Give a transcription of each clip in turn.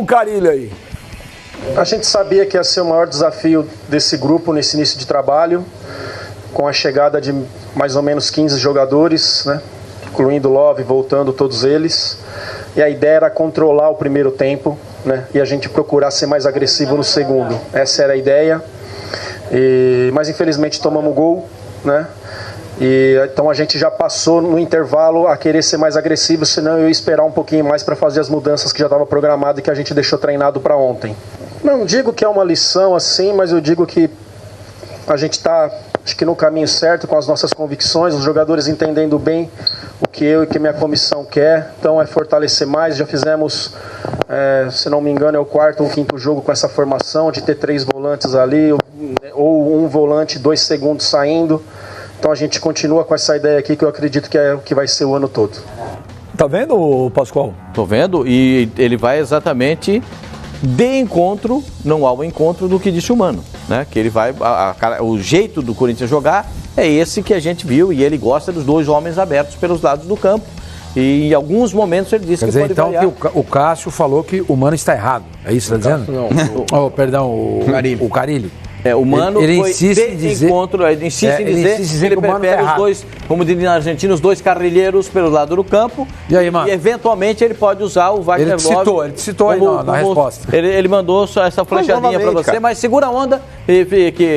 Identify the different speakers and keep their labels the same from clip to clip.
Speaker 1: O Carille aí.
Speaker 2: A gente sabia que ia ser o maior desafio desse grupo nesse início de trabalho, com a chegada de mais ou menos 15 jogadores, né? Incluindo Love, voltando todos eles. E a ideia era controlar o primeiro tempo, né? E a gente procurar ser mais agressivo no segundo. Essa era a ideia. Mas infelizmente tomamos gol, né? Então a gente já passou no intervalo a querer ser mais agressivo, senão eu ia esperar um pouquinho mais para fazer as mudanças que já estava programado e que a gente deixou treinado para ontem. Não digo que é uma lição assim, mas eu digo que a gente está, acho que no caminho certo, com as nossas convicções, os jogadores entendendo bem o que eu e que minha comissão quer, então é fortalecer mais. Já fizemos, se não me engano, é o 4º ou 5º jogo com essa formação, de ter 3 volantes ali, ou um volante, 2 segundos saindo. Então a gente continua com essa ideia aqui, que eu acredito que é o que vai ser o ano todo.
Speaker 1: Tá vendo, Pascoal?
Speaker 3: Tô vendo, e ele vai exatamente de encontro, não ao encontro do que disse o Mano, né? Que ele vai, o jeito do Corinthians jogar é esse que a gente viu, e ele gosta dos 2 homens abertos pelos lados do campo. E em alguns momentos ele disse que pode
Speaker 4: então
Speaker 3: variar.
Speaker 4: Que o Cássio falou que o Mano está errado. É isso que está dizendo?
Speaker 3: Não.
Speaker 4: Perdão, o Carille.
Speaker 3: O Mano
Speaker 4: ele
Speaker 3: foi
Speaker 4: insiste em dizer,
Speaker 3: encontro, ele insiste em dizer que ele prefere os 2, como dizem na Argentina, os 2 carrilheiros pelo lado do campo.
Speaker 4: E aí, mano?
Speaker 3: E eventualmente ele pode usar o Wagner Love.
Speaker 4: Ele citou aí na resposta.
Speaker 3: Ele mandou só essa flechadinha para você, cara. Mas segura a onda.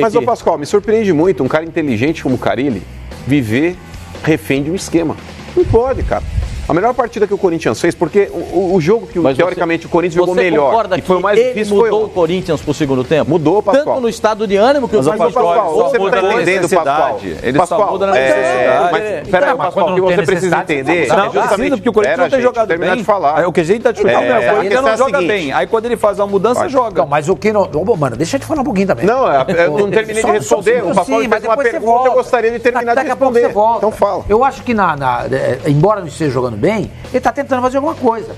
Speaker 5: Mas, ô Pascoal, me surpreende muito um cara inteligente como o Carille viver refém de um esquema. Não pode, cara. A melhor partida que o Corinthians fez, porque o jogo que, teoricamente, o Corinthians jogou melhor
Speaker 3: e foi o mais difícil, mudou o Corinthians pro segundo tempo?
Speaker 5: Mudou, Pascoal.
Speaker 3: Tanto no estado de ânimo que o
Speaker 5: Pascoal, você está entendendo, Pascoal?
Speaker 3: Ele só muda na necessidade.
Speaker 5: Mas, peraí, Pascoal, o que você precisa entender
Speaker 1: é justamente porque o Corinthians não tem jogado bem.
Speaker 5: Terminar de falar.
Speaker 1: Aí o que a gente tá discutindo é o Corinthians não joga bem. Aí quando ele faz uma mudança, joga.
Speaker 4: Não, mas o que não... Mano, deixa eu te falar um pouquinho também.
Speaker 5: Não, eu não terminei de responder. O Pascoal fez uma pergunta, eu gostaria de terminar de responder. Então fala.
Speaker 4: Eu acho que, embora não esteja jogando bem, ele está tentando fazer alguma coisa.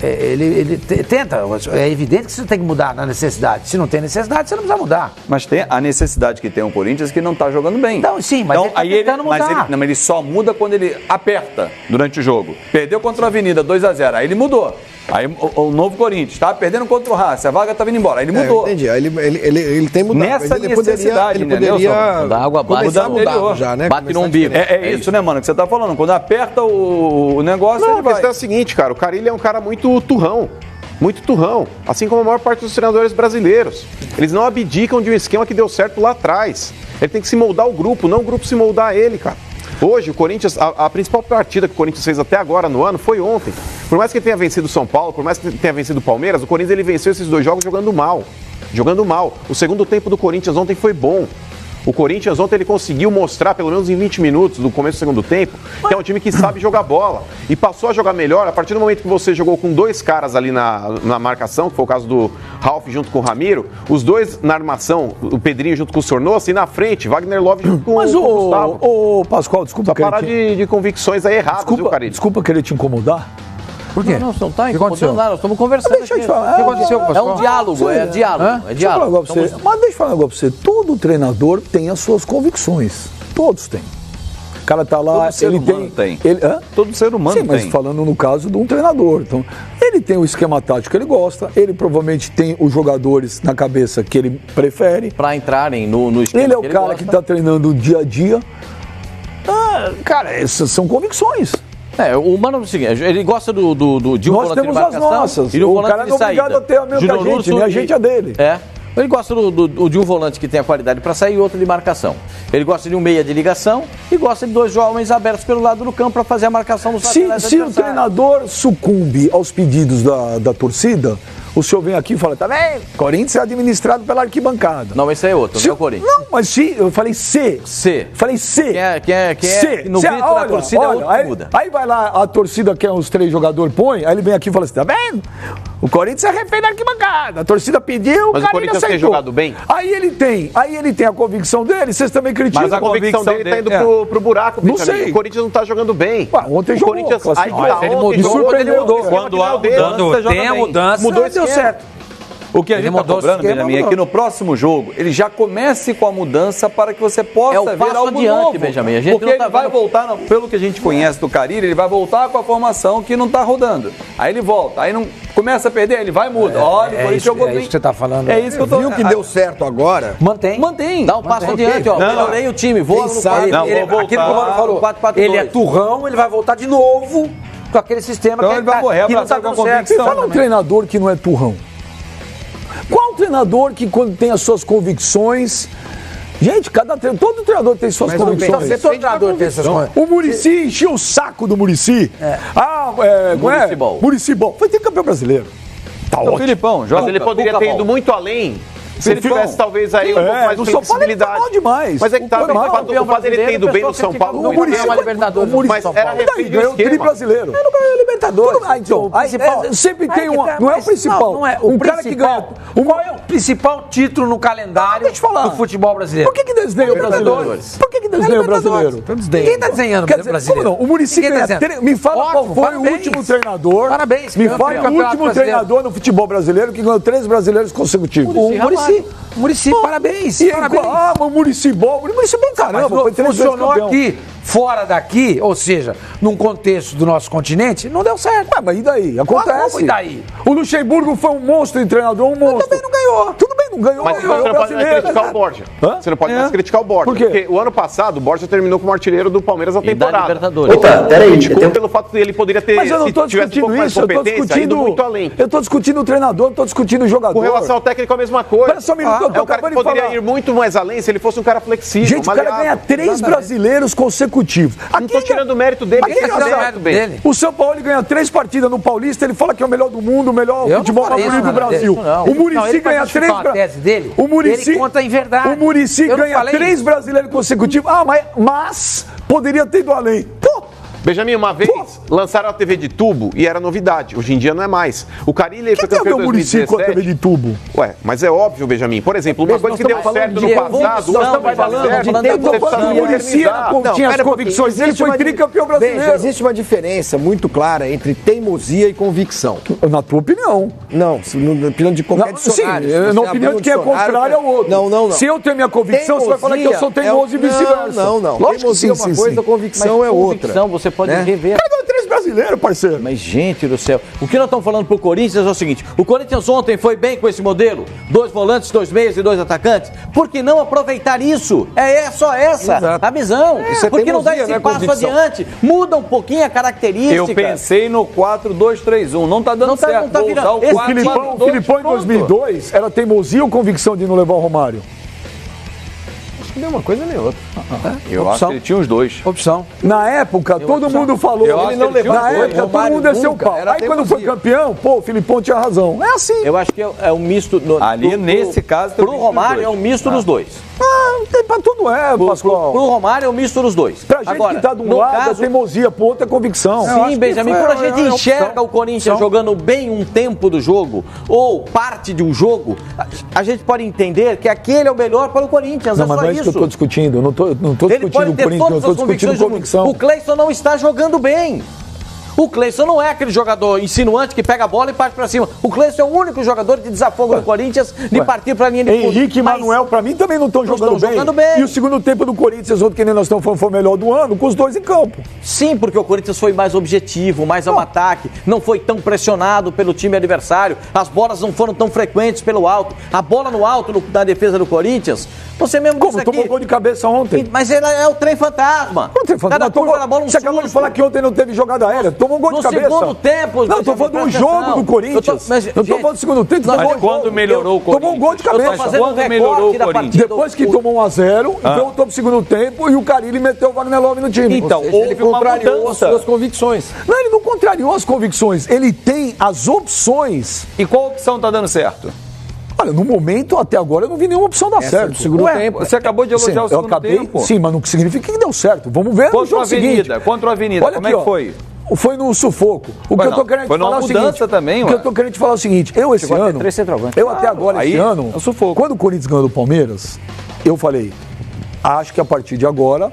Speaker 4: Ele tenta. É evidente que você tem que mudar na necessidade. Se não tem necessidade, você não precisa mudar.
Speaker 1: Mas tem a necessidade que tem o Corinthians que não está jogando bem.
Speaker 4: Então, sim, mas
Speaker 1: então,
Speaker 4: ele está tentando mudar.
Speaker 1: Mas ele só muda quando ele aperta durante o jogo. Perdeu contra a Avenida 2-0, aí ele mudou. Aí o novo Corinthians estava perdendo contra o Racing, a vaga estava indo embora, aí ele mudou.
Speaker 6: Entendi, aí ele tem mudado.
Speaker 1: Nessa necessidade,
Speaker 6: ele poderia
Speaker 3: da água bate
Speaker 6: mudar já, né?
Speaker 3: Bate no umbigo.
Speaker 1: É isso, né, mano, que você tá falando. Quando aperta o negócio,
Speaker 5: não,
Speaker 1: ele vai.
Speaker 5: A questão é a seguinte, cara, o Carille é um cara muito turrão. Muito turrão, assim como a maior parte dos treinadores brasileiros. Eles não abdicam de um esquema que deu certo lá atrás. Ele tem que se moldar o grupo, não o grupo se moldar a ele, cara. Hoje, o Corinthians, a principal partida que o Corinthians fez até agora no ano foi ontem. Por mais que ele tenha vencido o São Paulo, por mais que ele tenha vencido o Palmeiras, o Corinthians ele venceu esses 2 jogos jogando mal. Jogando mal. O segundo tempo do Corinthians ontem foi bom. O Corinthians ontem ele conseguiu mostrar, pelo menos em 20 minutos do começo do segundo tempo, que é um time que sabe jogar bola. E passou a jogar melhor a partir do momento que você jogou com 2 caras ali na marcação, que foi o caso do Ralf junto com o Ramiro, os 2 na armação, o Pedrinho junto com o Sornosa, e na frente, Wagner Love junto com o Gustavo.
Speaker 1: Ô, Pascoal, desculpa.
Speaker 5: Pra parar de convicções aí erradas, viu, Carille?
Speaker 1: Desculpa querer te incomodar.
Speaker 4: Por quê?
Speaker 3: Não tá incomodando nada, nós estamos conversando.
Speaker 1: Deixa eu te falar.
Speaker 4: O que aconteceu, Pascoal?
Speaker 3: É um diálogo, é diálogo.
Speaker 1: Mas deixa eu falar um negócio pra você. Todo treinador tem as suas convicções. Todos têm. O cara tá lá, ele tem. Todo ser humano tem. Sim, mas falando no caso de um treinador. Então, ele tem o esquema tático que ele gosta, ele provavelmente tem os jogadores na cabeça que ele prefere.
Speaker 3: Para entrarem no esquema.
Speaker 1: Ele é o cara que tá treinando o dia a dia. Cara, essas são convicções.
Speaker 3: O Mano é o seguinte, ele gosta de um volante de marcação.
Speaker 1: Nós temos as nossas.
Speaker 3: E
Speaker 1: O cara não é obrigado a ter a mesma gente, né? A gente é dele.
Speaker 3: Ele gosta de um volante que tem a qualidade para sair e outro de marcação. Ele gosta de um meia de ligação e gosta de 2 homens abertos pelo lado do campo para fazer a marcação dos laterais.
Speaker 1: Se o treinador sucumbe aos pedidos da torcida, o senhor vem aqui e fala, tá vendo? Corinthians é administrado pela arquibancada.
Speaker 3: Não, esse é outro, não é o Corinthians.
Speaker 1: Não, mas se, eu falei C. Falei C.
Speaker 3: Quem é no grito da torcida é outro que muda.
Speaker 1: Aí vai lá, a torcida que os 3 jogadores põe, aí ele vem aqui e fala assim, tá vendo? O Corinthians é refém da arquibancada. A torcida pediu,
Speaker 5: mas o Corinthians tem jogado bem?
Speaker 1: Aí ele tem a convicção dele, vocês também criticam.
Speaker 5: Mas a convicção dele tá indo pro buraco,
Speaker 1: não sei.
Speaker 5: O Corinthians não tá jogando bem.
Speaker 1: Ontem jogou.
Speaker 5: Ele mudou.
Speaker 4: Quando há mudança, mudou certo.
Speaker 7: O que a gente está cobrando, Benjamin, é que no próximo jogo ele já comece com a mudança para que você possa ver algo novo.
Speaker 3: Benjamin.
Speaker 7: Porque ele vai voltar, pelo que a gente conhece do Carille, ele vai voltar com a formação que não está rodando. Aí ele volta, aí não começa a perder, ele vai e muda. Olha,
Speaker 4: é isso que você está falando.
Speaker 7: É isso que eu tô...
Speaker 6: Viu que deu certo agora?
Speaker 4: Mantém.
Speaker 3: Dá um passo adiante, ó. Melhorei o time, vou no
Speaker 4: aquilo que o Romano falou. 4-4-2. Ele é turrão, ele vai voltar de novo com aquele sistema
Speaker 7: então ele vai morrer,
Speaker 4: que não está dando certo.
Speaker 1: Você fala um treinador que não é turrão. Qual treinador que quando tem as suas convicções... Gente, todo treinador tem suas convicções.
Speaker 4: Todo treinador tem suas convicções.
Speaker 1: O Muricy encheu o saco do Muricy. Muricy bom. Foi ter campeão brasileiro.
Speaker 5: Tá ótimo.
Speaker 7: Filipão,
Speaker 5: mas ele poderia ter ido muito além. Se ele tivesse, talvez, aí um pouco mais de flexibilidade.
Speaker 1: Não demais.
Speaker 5: Mas é que tá, o fato dele ter ido bem no São Paulo...
Speaker 1: O Muricy mas era ganhou o tri brasileiro.
Speaker 4: Ele não ganhou o Libertadores.
Speaker 1: Então, sempre tem uma... Não é o principal.
Speaker 4: Não é. O cara que ganha... Qual é o principal título no calendário do futebol brasileiro?
Speaker 1: Por que desenha o brasileiro? Por que desenha o brasileiro?
Speaker 4: Ninguém está desenhando o brasileiro.
Speaker 1: O Muricy ganha... Me fala qual foi o último treinador...
Speaker 4: Parabéns.
Speaker 1: Me fala o último treinador no futebol brasileiro que ganhou 3 brasileiros consecutivos.
Speaker 4: O Muricy, parabéns.
Speaker 1: Mas o Muricy bom, caramba,
Speaker 4: funcionou aqui, fora daqui, ou seja, num contexto do nosso continente, não deu certo.
Speaker 1: Mas e daí? Acontece.
Speaker 4: Como e daí?
Speaker 1: O Luxemburgo foi um monstro de treinador, um monstro.
Speaker 4: Mas também não ganhou.
Speaker 1: Tudo bem, não ganhou.
Speaker 5: Mas você não pode mais criticar o Borja. Você não pode mais criticar o Borja.
Speaker 1: Por quê?
Speaker 5: Porque o ano passado, o Borja terminou como artilheiro do Palmeiras na temporada.
Speaker 3: Libertadores.
Speaker 6: Opa, peraí.
Speaker 5: Pelo fato de ele poderia ter,
Speaker 1: mas eu não estou discutindo isso, eu estou discutindo o treinador, estou discutindo o jogador.
Speaker 5: Com relação ao técnico é a mesma coisa.
Speaker 1: Só um minuto,
Speaker 5: é um cara que poderia ir muito mais além se ele fosse um cara flexível.
Speaker 1: Gente, o cara ganha 3 brasileiros consecutivos.
Speaker 5: Não estou tirando o mérito dele.
Speaker 1: O São Paulo ganha 3 partidas no Paulista, ele fala que é o melhor do mundo, o melhor futebol favorito do Brasil. O Muricy ganha 3...
Speaker 4: O Muricy, ele conta em verdade.
Speaker 1: O Muricy ganha 3 brasileiros consecutivos. Mas poderia ter ido além. Pô!
Speaker 5: Benjamin, uma vez lançaram a TV de tubo e era novidade. Hoje em dia não é mais. O Carille foi campeão em 2017.
Speaker 1: Com a TV de tubo?
Speaker 5: Ué, mas é óbvio, Benjamin. Por exemplo, uma coisa que deu certo no passado...
Speaker 1: Nós estamos falando de tempo. O Muricy tinha as convicções dele, foi tricampeão brasileiro.
Speaker 6: Veja, existe uma diferença muito clara entre teimosia e convicção.
Speaker 1: Na tua opinião.
Speaker 6: Não, na opinião de qualquer dicionário.
Speaker 1: Sim, na opinião de quem é contrário ao outro.
Speaker 6: Não.
Speaker 1: Se eu tenho minha convicção, você vai falar que eu sou teimoso e vice-versa.
Speaker 6: Não. Teimosia é uma coisa, convicção é outra.
Speaker 3: Você pode rever.
Speaker 1: Pega 3 brasileiros, parceiro.
Speaker 3: Mas, gente do céu, o que nós estamos falando pro Corinthians é o seguinte: o Corinthians ontem foi bem com esse modelo, 2 volantes, 2 meias e 2 atacantes. Por que não aproveitar isso? É só essa a visão. Por que não dar esse passo adiante? Muda um pouquinho a característica.
Speaker 7: Eu pensei no 4-2-3-1. Não tá dando certo.
Speaker 3: Não tá virando.
Speaker 1: O Filipão em 2002 era teimosia ou convicção de não levar o Romário?
Speaker 6: Nem uma coisa nem outra.
Speaker 7: Eu acho que ele tinha os dois.
Speaker 4: Opção.
Speaker 1: Na época, todo mundo falou.
Speaker 7: Ele não levou.
Speaker 1: Na época, todo mundo desceu o pau. Aí quando foi campeão, o Filipão tinha razão. É assim.
Speaker 3: Eu acho que é um misto.
Speaker 7: Ali, nesse caso,
Speaker 3: pro Romário é um misto dos dois.
Speaker 1: Pra tudo Pascoal.
Speaker 3: Pro Romário é um misto dos dois.
Speaker 1: Pra gente que tá de um lado é teimosia, pro outro é convicção.
Speaker 3: Sim, Benjamin, quando a gente enxerga o Corinthians jogando bem um tempo do jogo, ou parte de um jogo, a gente pode entender que aquele é o melhor para o Corinthians.
Speaker 1: Não, mas não é isso que eu tô discutindo. Eu não tô discutindo o Corinthians, eu tô discutindo convicção.
Speaker 3: O Cleison não está jogando bem. O Cleison não é aquele jogador insinuante que pega a bola e parte pra cima. O Cleison é o único jogador de desafogo do Corinthians de partir pra linha de fundo.
Speaker 1: Henrique e Manuel, pra mim, também não estão jogando bem. E o segundo tempo do Corinthians, outro que nem nós estamos falando, foi o melhor do ano, com os 2 em campo.
Speaker 3: Sim, porque o Corinthians foi mais objetivo, mais ao ataque, não foi tão pressionado pelo time adversário, as bolas não foram tão frequentes pelo alto. A bola no alto na defesa do Corinthians, você mesmo disse aqui...
Speaker 1: tomou gol de cabeça ontem.
Speaker 3: Mas ele é o trem fantasma.
Speaker 1: Qual trem fantasma? Você acabou de falar que ontem não teve jogada aérea. Tomou um gol de cabeça.
Speaker 3: No segundo tempo...
Speaker 1: Não, tô falando do jogo do Corinthians. Não tô falando do segundo tempo.
Speaker 7: Mas quando melhorou o Corinthians?
Speaker 1: Tomou um gol de cabeça.
Speaker 3: Quando melhorou o Corinthians?
Speaker 1: Depois que tomou 1-0, voltou pro segundo tempo e o Carille meteu o Wagner Love no time.
Speaker 7: Então, houve uma mudança.
Speaker 6: As suas convicções.
Speaker 1: Não, ele não contrariou as convicções. Ele tem as opções.
Speaker 7: E qual opção tá dando certo?
Speaker 1: Olha, no momento, até agora, eu não vi nenhuma opção dar certo.
Speaker 7: Segundo tempo. Você acabou de elogiar o segundo tempo.
Speaker 1: Sim, mas não significa que deu certo. Vamos ver no jogo seguinte.
Speaker 7: Contra a Avenida,
Speaker 1: olha
Speaker 7: como
Speaker 1: aqui,
Speaker 7: é que foi?
Speaker 1: Foi no sufoco. O que eu tô querendo te falar é o seguinte.
Speaker 7: Também,
Speaker 1: o que eu tô querendo te falar é o seguinte. Eu esse ano, eu até agora esse ano, quando o Corinthians ganhou do Palmeiras, eu falei, acho que a partir de agora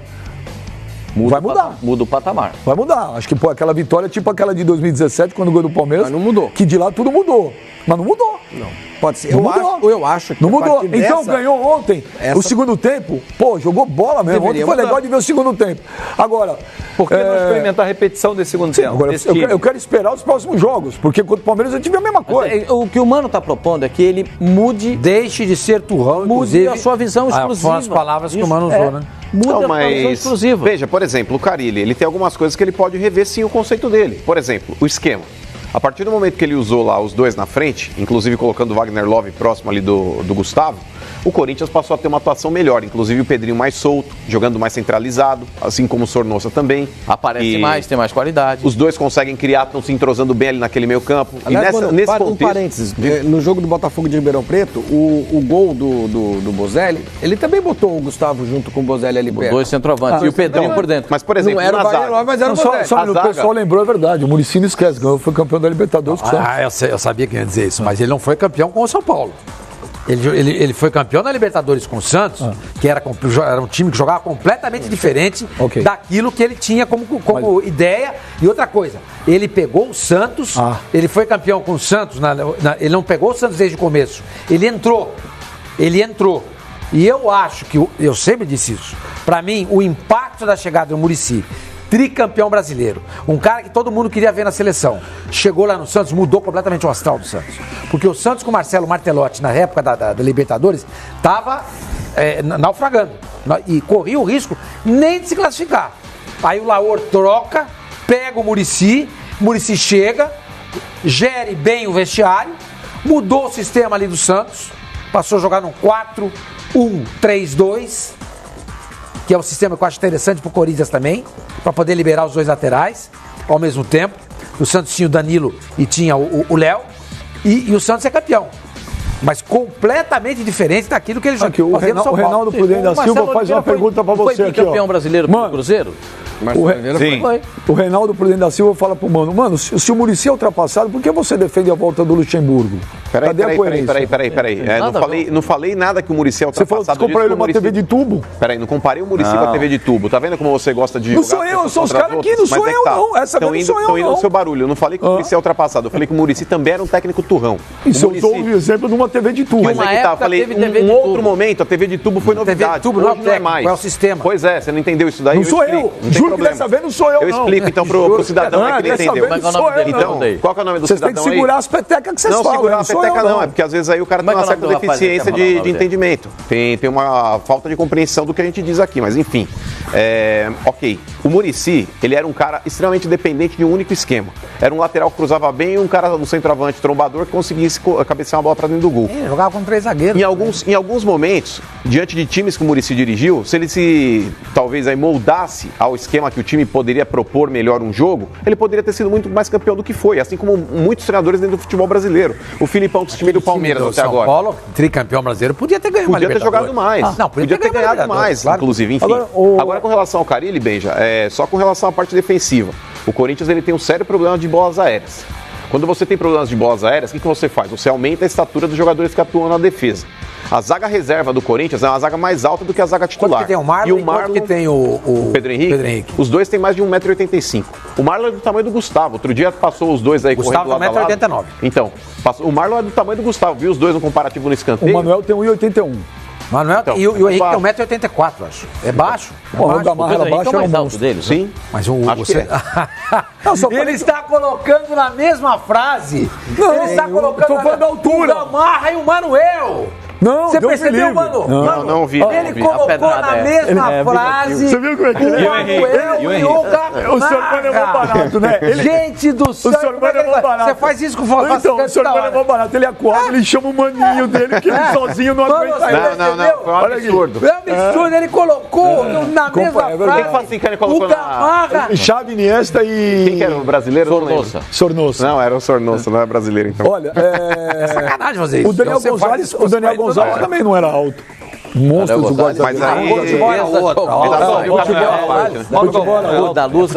Speaker 1: vai mudar.
Speaker 3: Muda o patamar.
Speaker 1: Vai mudar. Acho que aquela vitória, tipo aquela de 2017, quando ganhou do Palmeiras.
Speaker 6: Mas não mudou.
Speaker 1: Que de lá tudo mudou. Mas não mudou.
Speaker 6: Não. Pode ser.
Speaker 1: Eu
Speaker 6: acho que
Speaker 1: não mudou. Então ganhou ontem o segundo tempo. Pô, jogou bola mesmo. Ontem foi legal de ver o segundo tempo. Agora.
Speaker 7: Por que não experimentar a repetição desse segundo tempo?
Speaker 1: Agora, eu quero esperar os próximos jogos, porque contra o Palmeiras eu tive a mesma coisa.
Speaker 3: O que o Mano está propondo é que ele mude.
Speaker 4: Deixe de ser turrão,
Speaker 3: mude a sua visão exclusiva.
Speaker 4: Foram as palavras que o Mano usou, né?
Speaker 3: Muda a visão exclusiva.
Speaker 5: Veja, por exemplo, o Carille, ele tem algumas coisas que ele pode rever sim o conceito dele. Por exemplo, o esquema. A partir do momento que ele usou lá os dois na frente, inclusive colocando o Wagner Love próximo ali do Gustavo, o Corinthians passou a ter uma atuação melhor, inclusive o Pedrinho mais solto, jogando mais centralizado, assim como o Sornosa também.
Speaker 3: Aparece mais, tem mais qualidade.
Speaker 5: Os dois conseguem criar, estão se entrosando bem ali naquele meio campo.
Speaker 6: Aliás, nesse contexto... Um parênteses, no jogo do Botafogo de Ribeirão Preto, o gol do Bozelli, ele também botou o Gustavo junto com o Bozelli ali perto.
Speaker 3: Dois centroavantes e o Pedrinho por dentro.
Speaker 5: Mas, por exemplo,
Speaker 6: não era o Wagner Love, mas era o Bozelli.
Speaker 1: Só o pessoal lembrou, é verdade, o Muricy não esquece, ganhou, foi campeão da Libertadores.
Speaker 4: Eu sabia que ia dizer isso, mas ele não foi campeão com o São Paulo. Ele foi campeão da Libertadores com o Santos, que era um time que jogava completamente diferente daquilo que ele tinha como ideia. E outra coisa, ele pegou o Santos, ele foi campeão com o Santos, ele não pegou o Santos desde o começo, ele entrou. E eu acho que, eu sempre disse isso, para mim, o impacto da chegada do Muricy, tricampeão brasileiro, um cara que todo mundo queria ver na seleção, chegou lá no Santos, mudou completamente o astral do Santos, porque o Santos com o Marcelo Martelotti na época da Libertadores estava naufragando e corria o risco nem de se classificar. Aí o Laor troca, pega o Muricy chega, gere bem o vestiário, mudou o sistema ali do Santos, passou a jogar no 4-1-3-2, que é um sistema que eu acho interessante pro Corinthians também, para poder liberar os dois laterais ao mesmo tempo. O Santos tinha o Danilo e tinha o Léo, e o Santos é campeão. Mas completamente diferente daquilo que ele já
Speaker 1: fazia no São Paulo. O Reinaldo Prudente da Silva faz uma pergunta para você aqui.
Speaker 3: Foi campeão brasileiro pelo Cruzeiro?
Speaker 1: O Reinaldo Prudente da Silva fala pro Mano, se o Muricy é ultrapassado, por que você defende a volta do Luxemburgo?
Speaker 5: Peraí. Não falei nada que o Muricy é ultrapassado.
Speaker 1: Você falou que comprou ele uma TV de tubo?
Speaker 5: Peraí, não comparei o Muricy com a TV de tubo. Tá vendo como você gosta de
Speaker 1: jogar? Não sou eu sou os caras aqui, não sou eu não. Essa vez não sou eu não.
Speaker 5: Estão indo no seu barulho. Eu não falei que o Muricy é ultrapassado. Eu falei que o Muricy também era um técnico turrão.
Speaker 1: Isso eu dou o exemplo de uma TV de tubo.
Speaker 5: Mas é que tá, eu falei, um outro momento, a TV de tubo foi novidade.
Speaker 4: TV de tubo não é mais. É o sistema.
Speaker 5: Pois é, você não entendeu isso daí?
Speaker 1: Não sou eu. Juro que dessa vez não sou eu.
Speaker 5: Eu explico então pro cidadão que ele entendeu. Então, qual que é o nome do cidadão aí?
Speaker 1: Vocês têm que segurar as petecas que vocês falam.
Speaker 5: Não, segurar a peteca não, é porque às vezes aí o cara tem uma certa deficiência de entendimento. Tem uma falta de compreensão do que a gente diz aqui, mas enfim. Ok, o Muricy, ele era um cara extremamente dependente de um único esquema. Era um lateral que cruzava bem e um cara, um centroavante trombador que conseguisse cabecear uma bola pra dentro do gol.
Speaker 4: Jogava com 3 zagueiros.
Speaker 5: Em alguns momentos, diante de times que o Muricy dirigiu, se ele se talvez aí moldasse ao esquema que o time poderia propor melhor um jogo, ele poderia ter sido muito mais campeão do que foi, assim como muitos treinadores dentro do futebol brasileiro. O Filipão, do time do Palmeiras até agora.
Speaker 4: São Paulo, tricampeão brasileiro, podia ter ganhado.
Speaker 5: Podia ter jogado mais. Podia ter ganhado mais, claro. Inclusive. Enfim. Agora com relação ao Carille, Benja, só com relação à parte defensiva. O Corinthians ele tem um sério problema de bolas aéreas. Quando você tem problemas de bolas aéreas, o que você faz? Você aumenta a estatura dos jogadores que atuam na defesa. A zaga reserva do Corinthians é uma zaga mais alta do que a zaga titular.
Speaker 4: Quanto que tem o Marlon e o Marlon que tem o
Speaker 5: Pedro Henrique? Os dois têm mais de 1,85 m. O Marlon é do tamanho do Gustavo. Outro dia passou os dois aí correndo lado a lado.
Speaker 4: Gustavo 1,89 m.
Speaker 5: Então, o Marlon é do tamanho do Gustavo. Viu os dois no comparativo no escanteio?
Speaker 1: O Manuel tem 1,81 m.
Speaker 4: Manuel e o Henrique tem 1,84 m, acho. É baixo.
Speaker 1: O Gamarra baixo é
Speaker 3: mais alto dele.
Speaker 5: Sim.
Speaker 4: Mas ele está colocando na mesma frase. Ele está colocando
Speaker 1: falando da altura.
Speaker 4: O Gamarra e o Manuel.
Speaker 1: Não,
Speaker 4: você percebeu, Mano?
Speaker 5: Não vi.
Speaker 4: Ele colocou na mesma frase.
Speaker 1: Você viu como é que ele
Speaker 4: é? O Manuel e o Gamarra.
Speaker 1: O senhor Mano é mó barato, né?
Speaker 4: Gente do céu.
Speaker 1: O senhor Mano é mó barato.
Speaker 4: Você faz isso com o
Speaker 1: Então, o senhor Mano é mó barato. Ele acorda, ele chama o maninho dele, que ele sozinho não aguenta.
Speaker 5: Não. Foi um absurdo.
Speaker 4: É um absurdo. Ele colocou na mesma frase.
Speaker 5: Quem assim que ele colocou
Speaker 4: na... Gamarra.
Speaker 1: Xavi, Iniesta e...
Speaker 5: Quem que era o brasileiro?
Speaker 1: Sornosa.
Speaker 5: Não, era o Sornosa, não é brasileiro, então.
Speaker 1: Olha,
Speaker 4: é sacanagem fazer isso.
Speaker 1: O Daniel Gonzalez também não era alto. Monstros do
Speaker 5: Mas aí...
Speaker 3: O da Luz